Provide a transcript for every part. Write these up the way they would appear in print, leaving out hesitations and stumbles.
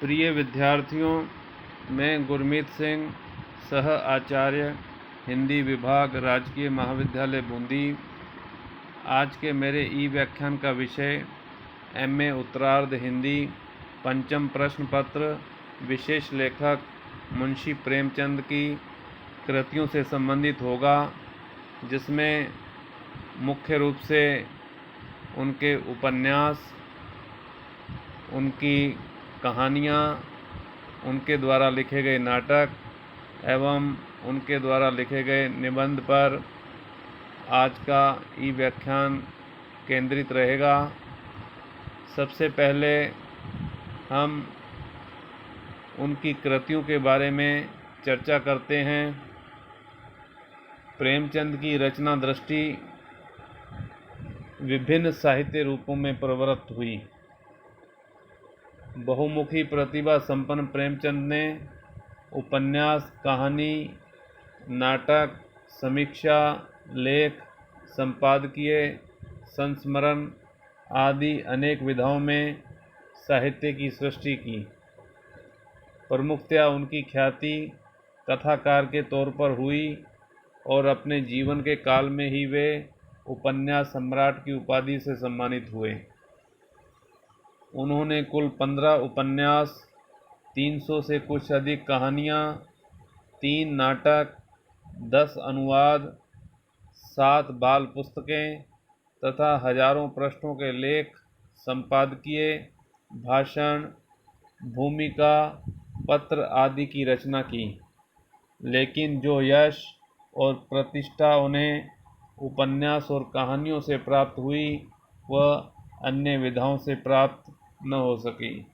प्रिय विद्यार्थियों, मैं गुरमीत सिंह, सह आचार्य हिंदी विभाग, राजकीय महाविद्यालय बूंदी। आज के मेरे ई व्याख्यान का विषय एमए उत्तरार्ध हिंदी पंचम प्रश्न पत्र विशेष लेखक मुंशी प्रेमचंद की कृतियों से संबंधित होगा, जिसमें मुख्य रूप से उनके उपन्यास, उनकी कहानियाँ, उनके द्वारा लिखे गए नाटक एवं उनके द्वारा लिखे गए निबंध पर आज का ई व्याख्यान केंद्रित रहेगा। सबसे पहले हम उनकी कृतियों के बारे में चर्चा करते हैं। प्रेमचंद की रचना दृष्टि विभिन्न साहित्य रूपों में प्रवृत्त हुई। बहुमुखी प्रतिभा संपन्न प्रेमचंद ने उपन्यास, कहानी, नाटक, समीक्षा, लेख, संपादकीय, संस्मरण आदि अनेक विधाओं में साहित्य की सृष्टि की। प्रमुखतया उनकी ख्याति कथाकार के तौर पर हुई और अपने जीवन के काल में ही वे उपन्यास सम्राट की उपाधि से सम्मानित हुए। उन्होंने कुल 15 उपन्यास, 300 से कुछ अधिक कहानियाँ, 3 नाटक, 10 अनुवाद, 7 बाल पुस्तकें तथा हजारों पृष्ठों के लेख, संपादकीय, भाषण, भूमिका, पत्र आदि की रचना की। लेकिन जो यश और प्रतिष्ठा उन्हें उपन्यास और कहानियों से प्राप्त हुई, वह अन्य विधाओं से प्राप्त न हो सकी।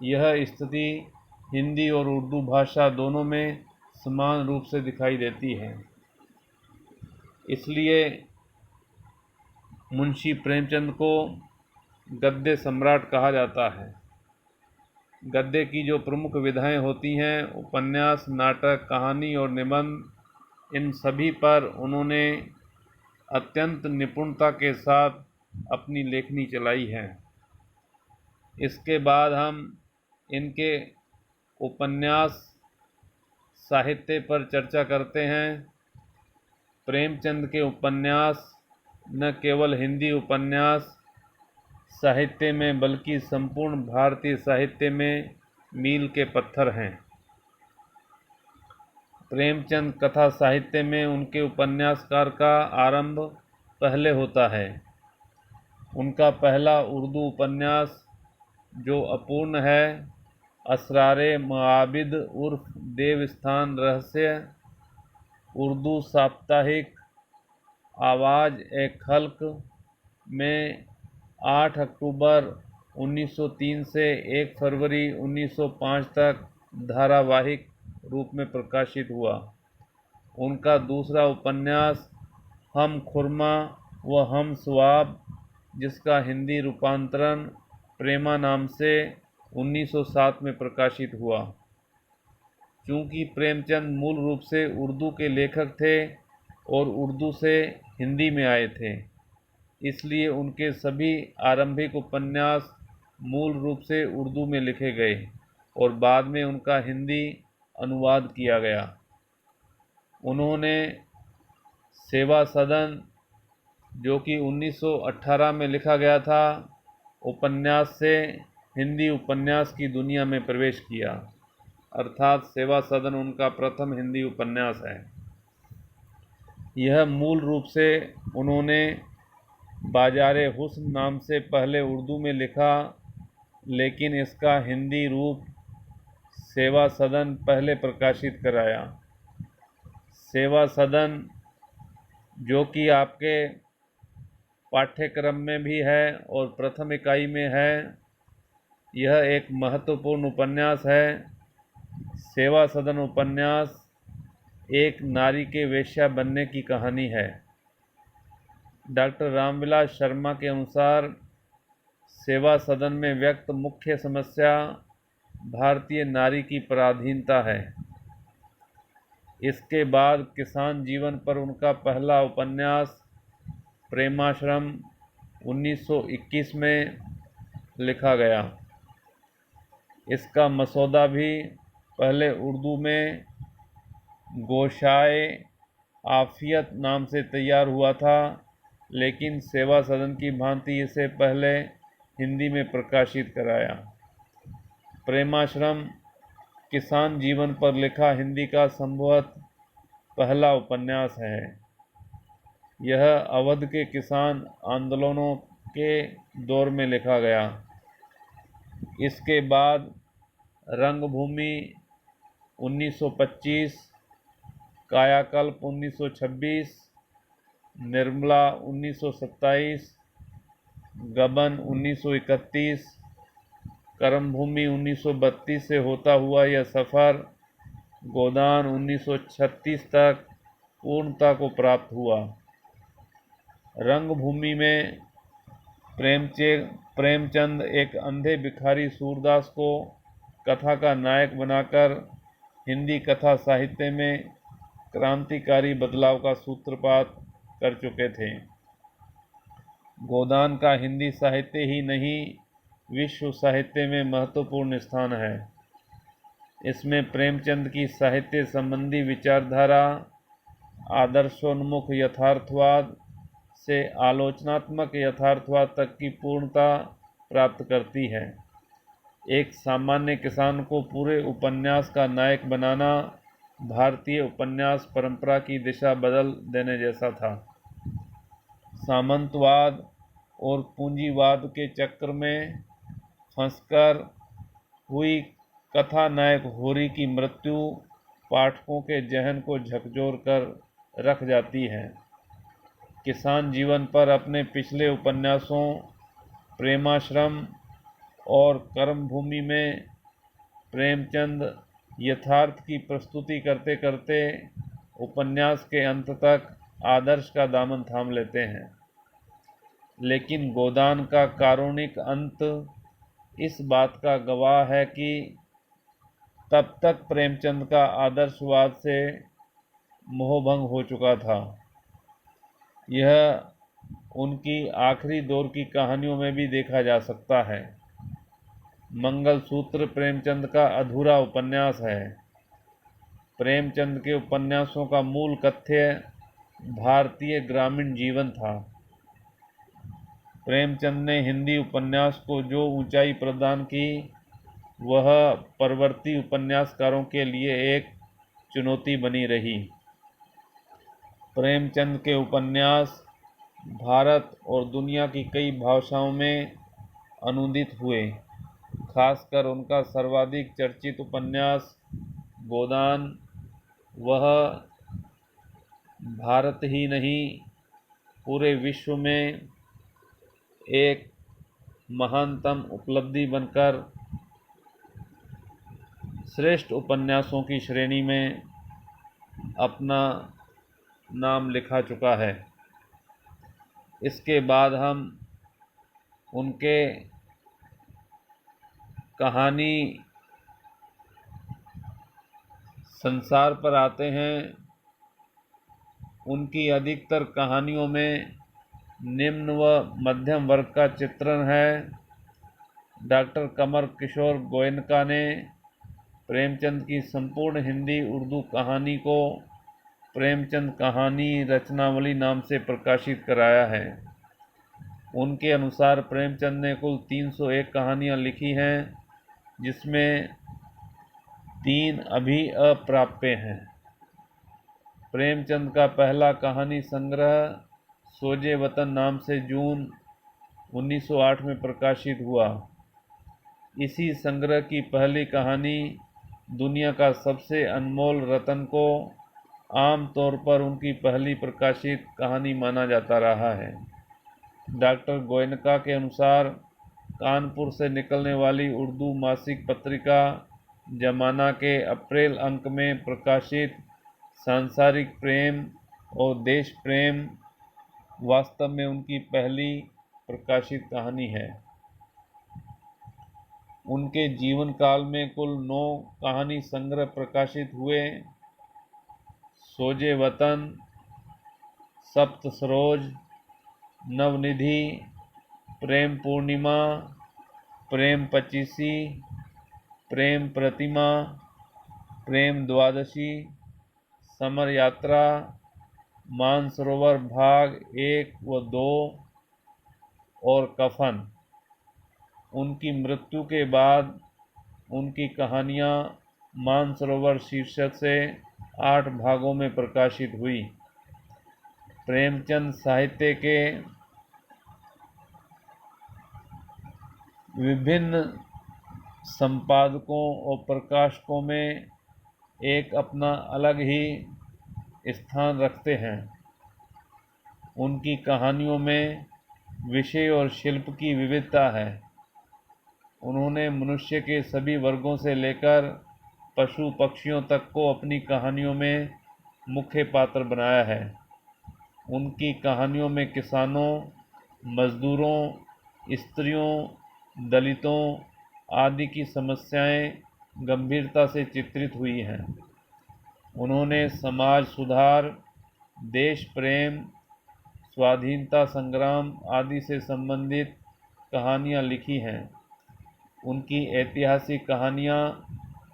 यह स्थिति हिंदी और उर्दू भाषा दोनों में समान रूप से दिखाई देती है। इसलिए मुंशी प्रेमचंद को गद्य सम्राट कहा जाता है। गद्य की जो प्रमुख विधाएं होती हैं, उपन्यास, नाटक, कहानी और निबंध, इन सभी पर उन्होंने अत्यंत निपुणता के साथ अपनी लेखनी चलाई है। इसके बाद हम इनके उपन्यास साहित्य पर चर्चा करते हैं। प्रेमचंद के उपन्यास न केवल हिंदी उपन्यास साहित्य में बल्कि संपूर्ण भारतीय साहित्य में मील के पत्थर हैं। प्रेमचंद कथा साहित्य में उनके उपन्यासकार का आरंभ पहले होता है। उनका पहला उर्दू उपन्यास जो अपूर्ण है, असरारे मुआबिद उर्फ देवस्थान रहस्य, उर्दू साप्ताहिक आवाज़ ए खल्क में 8 अक्टूबर 1903 से 1 फरवरी 1905 तक धारावाहिक रूप में प्रकाशित हुआ। उनका दूसरा उपन्यास हम खुरमा व हम स्वाब, जिसका हिंदी रूपांतरण प्रेमा नाम से 1907 में प्रकाशित हुआ। चूँकि प्रेमचंद मूल रूप से उर्दू के लेखक थे और उर्दू से हिंदी में आए थे, इसलिए उनके सभी आरंभिक उपन्यास मूल रूप से उर्दू में लिखे गए और बाद में उनका हिंदी अनुवाद किया गया। उन्होंने सेवा सदन, जो कि 1918 में लिखा गया था, उपन्यास से हिंदी उपन्यास की दुनिया में प्रवेश किया। अर्थात सेवा सदन उनका प्रथम हिंदी उपन्यास है। यह मूल रूप से उन्होंने बाजारे हुस्न नाम से पहले उर्दू में लिखा, लेकिन इसका हिंदी रूप सेवा सदन पहले प्रकाशित कराया। सेवा सदन, जो कि आपके पाठ्यक्रम में भी है और प्रथम इकाई में है, यह एक महत्वपूर्ण उपन्यास है। सेवा सदन उपन्यास एक नारी के वेश्या बनने की कहानी है। डॉक्टर रामविलास शर्मा के अनुसार सेवा सदन में व्यक्त मुख्य समस्या भारतीय नारी की पराधीनता है। इसके बाद किसान जीवन पर उनका पहला उपन्यास प्रेमाश्रम 1921 में लिखा गया। इसका मसौदा भी पहले उर्दू में गोशाए आफियत नाम से तैयार हुआ था, लेकिन सेवा सदन की भांति इसे पहले हिंदी में प्रकाशित कराया। प्रेमाश्रम किसान जीवन पर लिखा हिंदी का संभवतः पहला उपन्यास है। यह अवध के किसान आंदोलनों के दौर में लिखा गया। इसके बाद रंगभूमि 1925, कायाकल्प 1926, निर्मला 1927, गबन 1931, कर्मभूमि 1932 से होता हुआ यह सफ़र गोदान 1936 तक पूर्णता को प्राप्त हुआ। रंगभूमि में प्रेमचंद एक अंधे भिखारी सूरदास को कथा का नायक बनाकर हिंदी कथा साहित्य में क्रांतिकारी बदलाव का सूत्रपात कर चुके थे। गोदान का हिंदी साहित्य ही नहीं, विश्व साहित्य में महत्वपूर्ण स्थान है। इसमें प्रेमचंद की साहित्य संबंधी विचारधारा आदर्शोन्मुख यथार्थवाद से आलोचनात्मक यथार्थवाद तक की पूर्णता प्राप्त करती है। एक सामान्य किसान को पूरे उपन्यास का नायक बनाना भारतीय उपन्यास परंपरा की दिशा बदल देने जैसा था। सामंतवाद और पूंजीवाद के चक्कर में फंसकर हुई कथा नायक होरी की मृत्यु पाठकों के जहन को झकझोर कर रख जाती है। किसान जीवन पर अपने पिछले उपन्यासों प्रेमाश्रम और कर्मभूमि में प्रेमचंद यथार्थ की प्रस्तुति करते करते उपन्यास के अंत तक आदर्श का दामन थाम लेते हैं। लेकिन गोदान का कारुणिक अंत इस बात का गवाह है कि तब तक प्रेमचंद का आदर्शवाद से मोहभंग हो चुका था। यह उनकी आखिरी दौर की कहानियों में भी देखा जा सकता है। मंगलसूत्र प्रेमचंद का अधूरा उपन्यास है। प्रेमचंद के उपन्यासों का मूल कथ्य भारतीय ग्रामीण जीवन था। प्रेमचंद ने हिंदी उपन्यास को जो ऊंचाई प्रदान की, वह परवर्ती उपन्यासकारों के लिए एक चुनौती बनी रही। प्रेमचंद के उपन्यास भारत और दुनिया की कई भाषाओं में अनूदित हुए। खासकर उनका सर्वाधिक चर्चित उपन्यास गोदान, वह भारत ही नहीं पूरे विश्व में एक महानतम उपलब्धि बनकर श्रेष्ठ उपन्यासों की श्रेणी में अपना नाम लिखा चुका है। इसके बाद हम उनके कहानी संसार पर आते हैं। उनकी अधिकतर कहानियों में निम्न व मध्यम वर्ग का चित्रण है। डॉक्टर कमर किशोर गोयनका ने प्रेमचंद की संपूर्ण हिंदी उर्दू कहानी को प्रेमचंद कहानी रचनावली नाम से प्रकाशित कराया है। उनके अनुसार प्रेमचंद ने कुल 301 कहानियाँ लिखी हैं, जिसमें 3 अभी अप्राप्य हैं। प्रेमचंद का पहला कहानी संग्रह सोजे वतन नाम से जून 1908 में प्रकाशित हुआ। इसी संग्रह की पहली कहानी दुनिया का सबसे अनमोल रतन को आम तौर पर उनकी पहली प्रकाशित कहानी माना जाता रहा है। डॉक्टर गोयनका के अनुसार कानपुर से निकलने वाली उर्दू मासिक पत्रिका जमाना के अप्रैल अंक में प्रकाशित सांसारिक प्रेम और देश प्रेम वास्तव में उनकी पहली प्रकाशित कहानी है। उनके जीवन काल में कुल 9 कहानी संग्रह प्रकाशित हुए। सोजे वतन, सप्त सरोज, नवनिधि, प्रेम पूर्णिमा, प्रेम पचीसी, प्रेम प्रतिमा, प्रेम द्वादशी, समर यात्रा, मानसरोवर भाग 1 व 2 और कफन। उनकी मृत्यु के बाद उनकी कहानियाँ मानसरोवर शीर्षक से 8 भागों में प्रकाशित हुई। प्रेमचंद साहित्य के विभिन्न संपादकों और प्रकाशकों में एक अपना अलग ही स्थान रखते हैं। उनकी कहानियों में विषय और शिल्प की विविधता है। उन्होंने मनुष्य के सभी वर्गों से लेकर पशु पक्षियों तक को अपनी कहानियों में मुख्य पात्र बनाया है। उनकी कहानियों में किसानों, मजदूरों, स्त्रियों, दलितों आदि की समस्याएं गंभीरता से चित्रित हुई हैं। उन्होंने समाज सुधार, देश प्रेम, स्वाधीनता संग्राम आदि से संबंधित कहानियाँ लिखी हैं। उनकी ऐतिहासिक कहानियाँ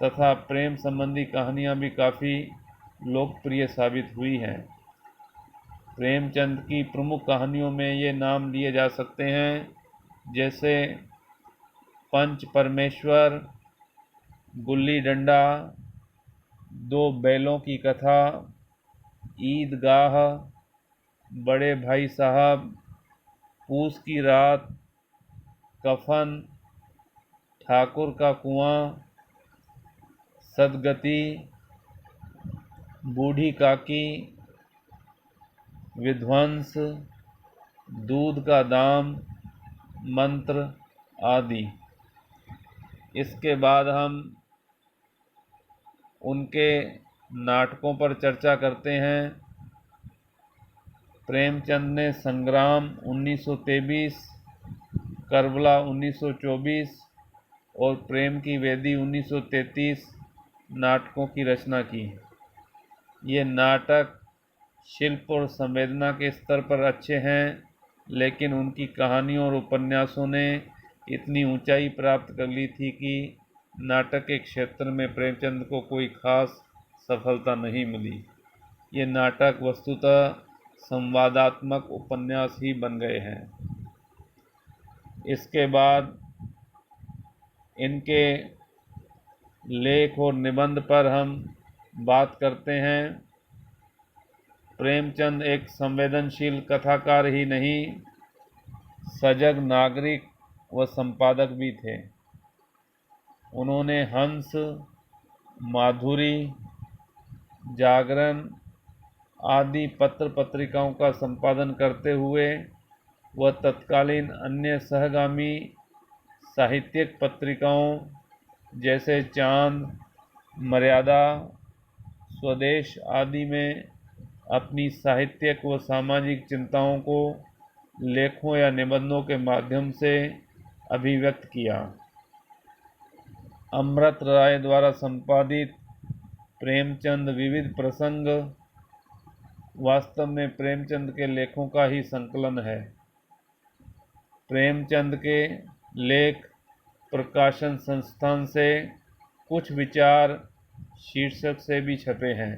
तथा प्रेम संबंधी कहानियाँ भी काफ़ी लोकप्रिय साबित हुई हैं। प्रेमचंद की प्रमुख कहानियों में ये नाम लिए जा सकते हैं, जैसे पंच परमेश्वर, गुल्ली डंडा, 2 बैलों की कथा, ईदगाह, बड़े भाई साहब, पूस की रात, कफन, ठाकुर का कुआं, सदगति, बूढ़ी काकी, विध्वंस, दूध का दाम, मंत्र आदि। इसके बाद हम उनके नाटकों पर चर्चा करते हैं। प्रेमचंद ने संग्राम 1923, करबला 1924 और प्रेम की वेदी 1933 नाटकों की रचना की। ये नाटक शिल्प और संवेदना के स्तर पर अच्छे हैं, लेकिन उनकी कहानियों और उपन्यासों ने इतनी ऊंचाई प्राप्त कर ली थी कि नाटक के क्षेत्र में प्रेमचंद को कोई खास सफलता नहीं मिली। ये नाटक वस्तुतः संवादात्मक उपन्यास ही बन गए हैं। इसके बाद इनके लेख और निबंध पर हम बात करते हैं। प्रेमचंद एक संवेदनशील कथाकार ही नहीं, सजग नागरिक व संपादक भी थे। उन्होंने हंस, माधुरी, जागरण आदि पत्र पत्रिकाओं का संपादन करते हुए वह तत्कालीन अन्य सहगामी साहित्यिक पत्रिकाओं जैसे चांद, मर्यादा, स्वदेश आदि में अपनी साहित्यिक व सामाजिक चिंताओं को लेखों या निबंधों के माध्यम से अभिव्यक्त किया। अमृत राय द्वारा संपादित प्रेमचंद विविध प्रसंग वास्तव में प्रेमचंद के लेखों का ही संकलन है। प्रेमचंद के लेख प्रकाशन संस्थान से कुछ विचार शीर्षक से भी छपे हैं।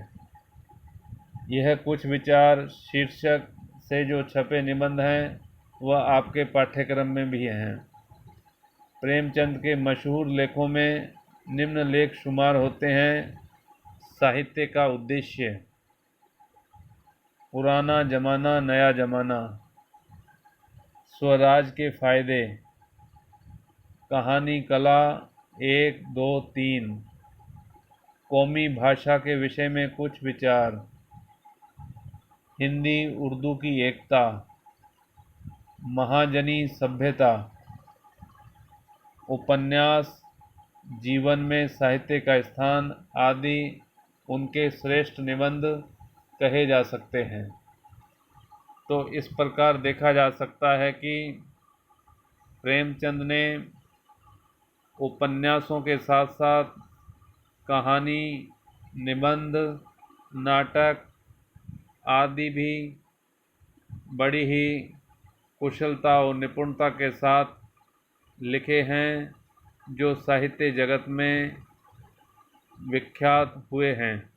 यह कुछ विचार शीर्षक से जो छपे निबंध हैं वह आपके पाठ्यक्रम में भी हैं। प्रेमचंद के मशहूर लेखों में निम्न लेख शुमार होते हैं। साहित्य का उद्देश्य, पुराना जमाना नया जमाना, स्वराज के फायदे, कहानी कला 1, 2, 3, कौमी भाषा के विषय में कुछ विचार, हिंदी उर्दू की एकता, महाजनी सभ्यता, उपन्यास, जीवन में साहित्य का स्थान आदि उनके श्रेष्ठ निबंध कहे जा सकते हैं। तो इस प्रकार देखा जा सकता है कि प्रेमचंद ने उपन्यासों के साथ साथ कहानी, निबंध, नाटक आदि भी बड़ी ही कुशलता और निपुणता के साथ लिखे हैं। जो साहित्य जगत में विख्यात हुए हैं।